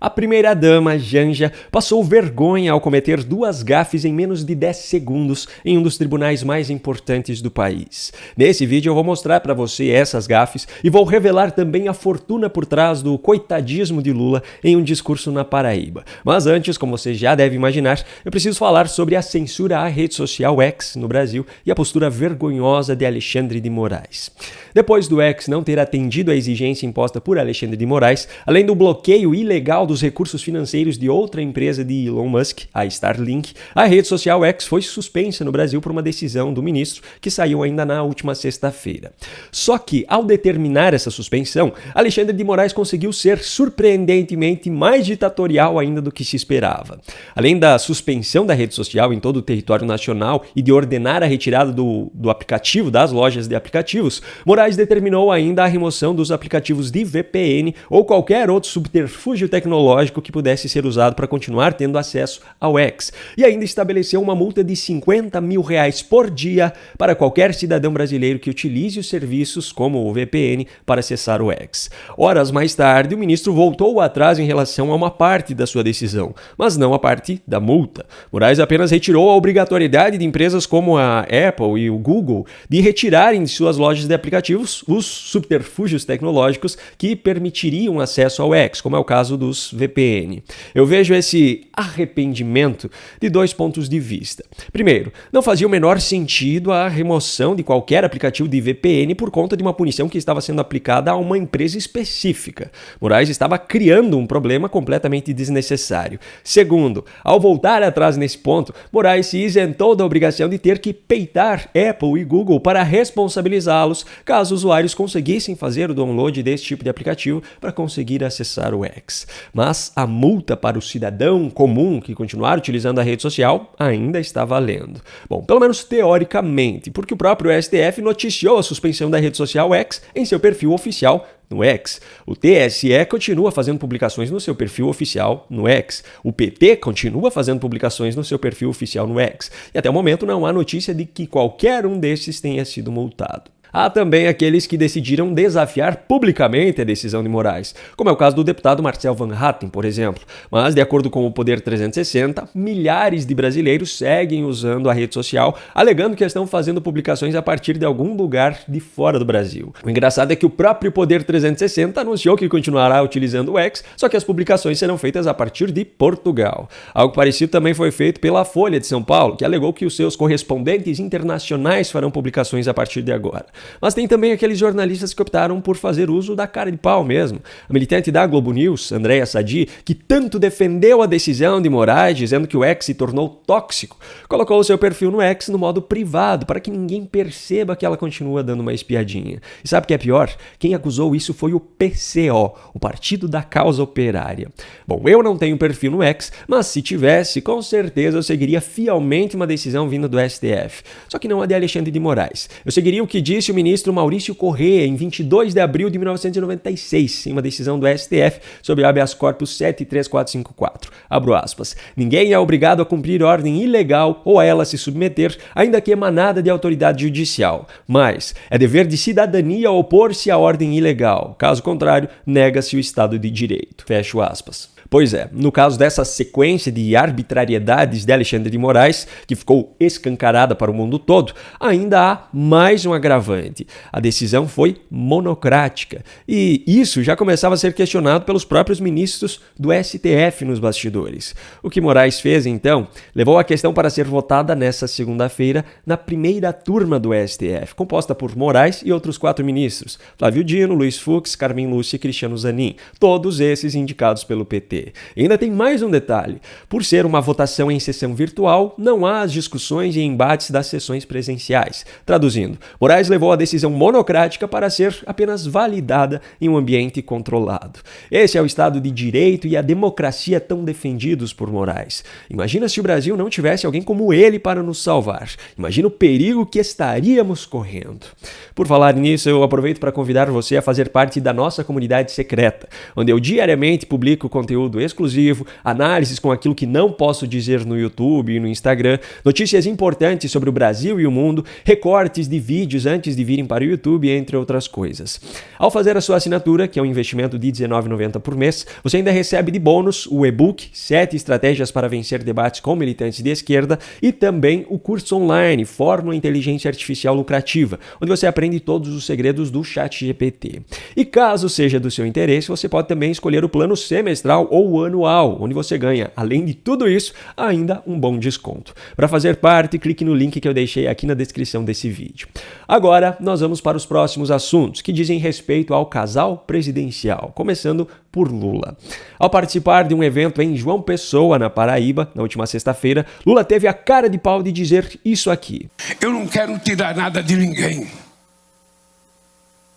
A primeira-dama, Janja, passou vergonha ao cometer 2 gafes em menos de 10 segundos em um dos tribunais mais importantes do país. Nesse vídeo eu vou mostrar para você essas gafes e vou revelar também a fortuna por trás do coitadismo de Lula em um discurso na Paraíba. Mas antes, como você já deve imaginar, eu preciso falar sobre a censura à rede social X no Brasil e a postura vergonhosa de Alexandre de Moraes. Depois do X não ter atendido à exigência imposta por Alexandre de Moraes, além do bloqueio ilegal dos recursos financeiros de outra empresa de Elon Musk, a Starlink, a rede social X foi suspensa no Brasil por uma decisão do ministro que saiu ainda na última sexta-feira. Só que, ao determinar essa suspensão, Alexandre de Moraes conseguiu ser surpreendentemente mais ditatorial ainda do que se esperava. Além da suspensão da rede social em todo o território nacional e de ordenar a retirada do aplicativo das lojas de aplicativos, Moraes determinou ainda a remoção dos aplicativos de VPN ou qualquer outro subterfúgio tecnológico que pudesse ser usado para continuar tendo acesso ao X, e ainda estabeleceu uma multa de R$50 mil por dia para qualquer cidadão brasileiro que utilize os serviços como o VPN para acessar o X. Horas mais tarde, o ministro voltou atrás em relação a uma parte da sua decisão, mas não a parte da multa. Moraes apenas retirou a obrigatoriedade de empresas como a Apple e o Google de retirarem de suas lojas de aplicativos os subterfúgios tecnológicos que permitiriam acesso ao X, como é o caso dos VPN. Eu vejo esse arrependimento de 2 pontos de vista. Primeiro, não fazia o menor sentido a remoção de qualquer aplicativo de VPN por conta de uma punição que estava sendo aplicada a uma empresa específica. Moraes estava criando um problema completamente desnecessário. Segundo, ao voltar atrás nesse ponto, Moraes se isentou da obrigação de ter que peitar Apple e Google para responsabilizá-los caso usuários conseguissem fazer o download desse tipo de aplicativo para conseguir acessar o X. Mas a multa para o cidadão comum que continuar utilizando a rede social ainda está valendo. Bom, pelo menos teoricamente, porque o próprio STF noticiou a suspensão da rede social X em seu perfil oficial no X. O TSE continua fazendo publicações no seu perfil oficial no X. O PT continua fazendo publicações no seu perfil oficial no X. E até o momento não há notícia de que qualquer um desses tenha sido multado. Há também aqueles que decidiram desafiar publicamente a decisão de Moraes, como é o caso do deputado Marcel Van Hatten, por exemplo. Mas, de acordo com o Poder 360, milhares de brasileiros seguem usando a rede social, alegando que estão fazendo publicações a partir de algum lugar de fora do Brasil. O engraçado é que o próprio Poder 360 anunciou que continuará utilizando o X, só que as publicações serão feitas a partir de Portugal. Algo parecido também foi feito pela Folha de São Paulo, que alegou que os seus correspondentes internacionais farão publicações a partir de agora. Mas tem também aqueles jornalistas que optaram por fazer uso da cara de pau mesmo. A militante da Globo News, Andréa Sadi, que tanto defendeu a decisão de Moraes, dizendo que o X se tornou tóxico, colocou o seu perfil no X no modo privado, para que ninguém perceba que ela continua dando uma espiadinha. E sabe o que é pior? Quem acusou isso foi o PCO, o Partido da Causa Operária. Bom, eu não tenho perfil no X, mas se tivesse, com certeza eu seguiria fielmente uma decisão vinda do STF. Só que não a de Alexandre de Moraes. Eu seguiria o que disse o ministro Maurício Corrêa em 22 de abril de 1996, em uma decisão do STF sobre habeas corpus 73454. Abro aspas. Ninguém é obrigado a cumprir ordem ilegal ou a ela se submeter, ainda que emanada de autoridade judicial. Mas é dever de cidadania opor-se à ordem ilegal. Caso contrário, nega-se o Estado de Direito. Fecho aspas. Pois é, no caso dessa sequência de arbitrariedades de Alexandre de Moraes, que ficou escancarada para o mundo todo, ainda há mais um agravante. A decisão foi monocrática, e isso já começava a ser questionado pelos próprios ministros do STF nos bastidores. O que Moraes fez, então, levou a questão para ser votada nesta segunda-feira na primeira turma do STF, composta por Moraes e outros 4 ministros, Flávio Dino, Luiz Fux, Carmen Lúcia e Cristiano Zanin, todos esses indicados pelo PT. E ainda tem mais um detalhe. Por ser uma votação em sessão virtual, não há as discussões e embates das sessões presenciais. Traduzindo, Moraes levou a decisão monocrática para ser apenas validada em um ambiente controlado. Esse é o Estado de Direito e a democracia tão defendidos por Moraes. Imagina se o Brasil não tivesse alguém como ele para nos salvar. Imagina o perigo que estaríamos correndo. Por falar nisso, eu aproveito para convidar você a fazer parte da nossa comunidade secreta, onde eu diariamente publico conteúdo conteúdo exclusivo, análises com aquilo que não posso dizer no YouTube e no Instagram, notícias importantes sobre o Brasil e o mundo, recortes de vídeos antes de virem para o YouTube, entre outras coisas. Ao fazer a sua assinatura, que é um investimento de R$19,90 por mês, você ainda recebe de bônus o e-book 7 estratégias para vencer debates com militantes de esquerda e também o curso online Fórmula Inteligência Artificial Lucrativa, onde você aprende todos os segredos do ChatGPT. E caso seja do seu interesse, você pode também escolher o plano semestral ou anual, onde você ganha, além de tudo isso, ainda um bom desconto. Para fazer parte, clique no link que eu deixei aqui na descrição desse vídeo. Agora, nós vamos para os próximos assuntos, que dizem respeito ao casal presidencial, começando por Lula. Ao participar de um evento em João Pessoa, na Paraíba, na última sexta-feira, Lula teve a cara de pau de dizer isso aqui. Eu não quero tirar nada de ninguém.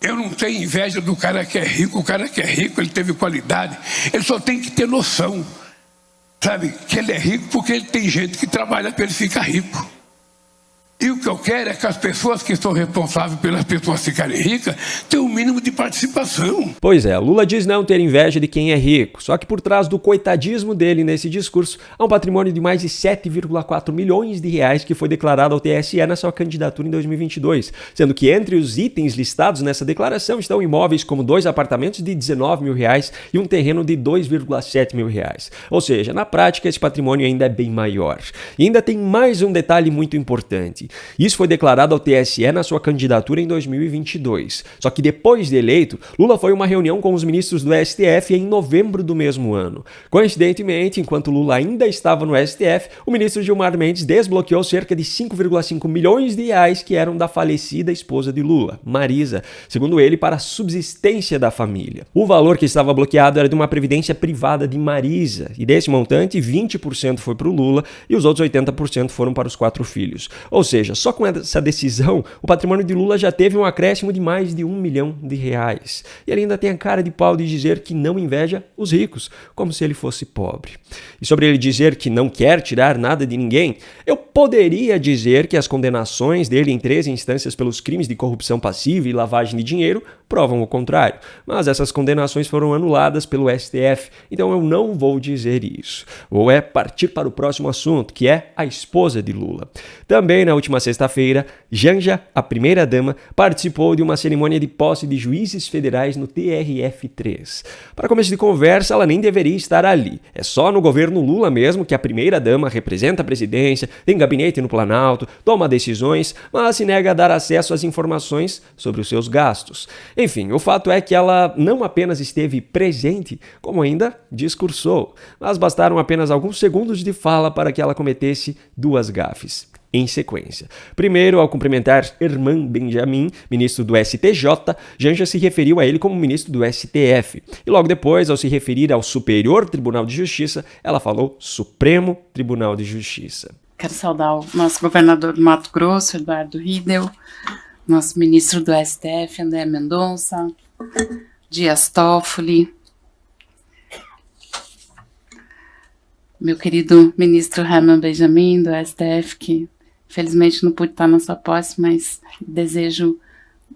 Eu não tenho inveja do cara que é rico. O cara que é rico, ele teve qualidade. Ele só tem que ter noção, sabe, que ele é rico porque ele tem gente que trabalha para ele ficar rico. E o que eu quero é que as pessoas que são responsáveis pelas pessoas ficarem ricas tenham o mínimo de participação. Pois é, Lula diz não ter inveja de quem é rico, só que por trás do coitadismo dele nesse discurso, há um patrimônio de mais de 7,4 milhões de reais que foi declarado ao TSE na sua candidatura em 2022, sendo que entre os itens listados nessa declaração estão imóveis como 2 apartamentos de R$19 mil e um terreno de R$2,7 mil. Ou seja, na prática esse patrimônio ainda é bem maior. E ainda tem mais um detalhe muito importante. Isso foi declarado ao TSE na sua candidatura em 2022. Só que depois de eleito, Lula foi a uma reunião com os ministros do STF em novembro do mesmo ano. Coincidentemente, enquanto Lula ainda estava no STF, o ministro Gilmar Mendes desbloqueou cerca de 5,5 milhões de reais que eram da falecida esposa de Lula, Marisa, segundo ele, para a subsistência da família. O valor que estava bloqueado era de uma previdência privada de Marisa, e desse montante, 20% foi para o Lula e os outros 80% foram para os 4 filhos. Ou seja, só com essa decisão, o patrimônio de Lula já teve um acréscimo de mais de R$1 milhão. E ele ainda tem a cara de pau de dizer que não inveja os ricos, como se ele fosse pobre. E sobre ele dizer que não quer tirar nada de ninguém, eu poderia dizer que as condenações dele em 13 instâncias pelos crimes de corrupção passiva e lavagem de dinheiro provam o contrário. Mas essas condenações foram anuladas pelo STF, então eu não vou dizer isso. Ou é partir para o próximo assunto, que é a esposa de Lula. Também na última sexta-feira, Janja, a primeira-dama, participou de uma cerimônia de posse de juízes federais no TRF3. Para começo de conversa, ela nem deveria estar ali. É só no governo Lula mesmo que a primeira-dama representa a presidência, tem gabinete no Planalto, toma decisões, mas se nega a dar acesso às informações sobre os seus gastos. Enfim, o fato é que ela não apenas esteve presente, como ainda discursou. Mas bastaram apenas alguns segundos de fala para que ela cometesse 2 gafes em sequência. Primeiro, ao cumprimentar Herman Benjamin, ministro do STJ, Janja se referiu a ele como ministro do STF. E logo depois, ao se referir ao Superior Tribunal de Justiça, ela falou Supremo Tribunal de Justiça. Quero saudar o nosso governador do Mato Grosso, Eduardo Riedel, nosso ministro do STF, André Mendonça, Dias Toffoli, meu querido ministro Herman Benjamin, do STF, que infelizmente não pude estar na sua posse, mas desejo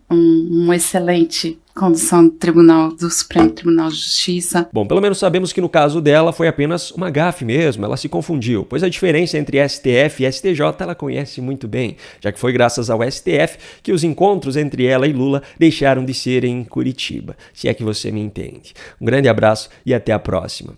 uma excelente condução do Supremo Tribunal de Justiça. Bom, pelo menos sabemos que no caso dela foi apenas uma gafe mesmo, ela se confundiu, pois a diferença entre STF e STJ ela conhece muito bem, já que foi graças ao STF que os encontros entre ela e Lula deixaram de ser em Curitiba, se é que você me entende. Um grande abraço e até a próxima.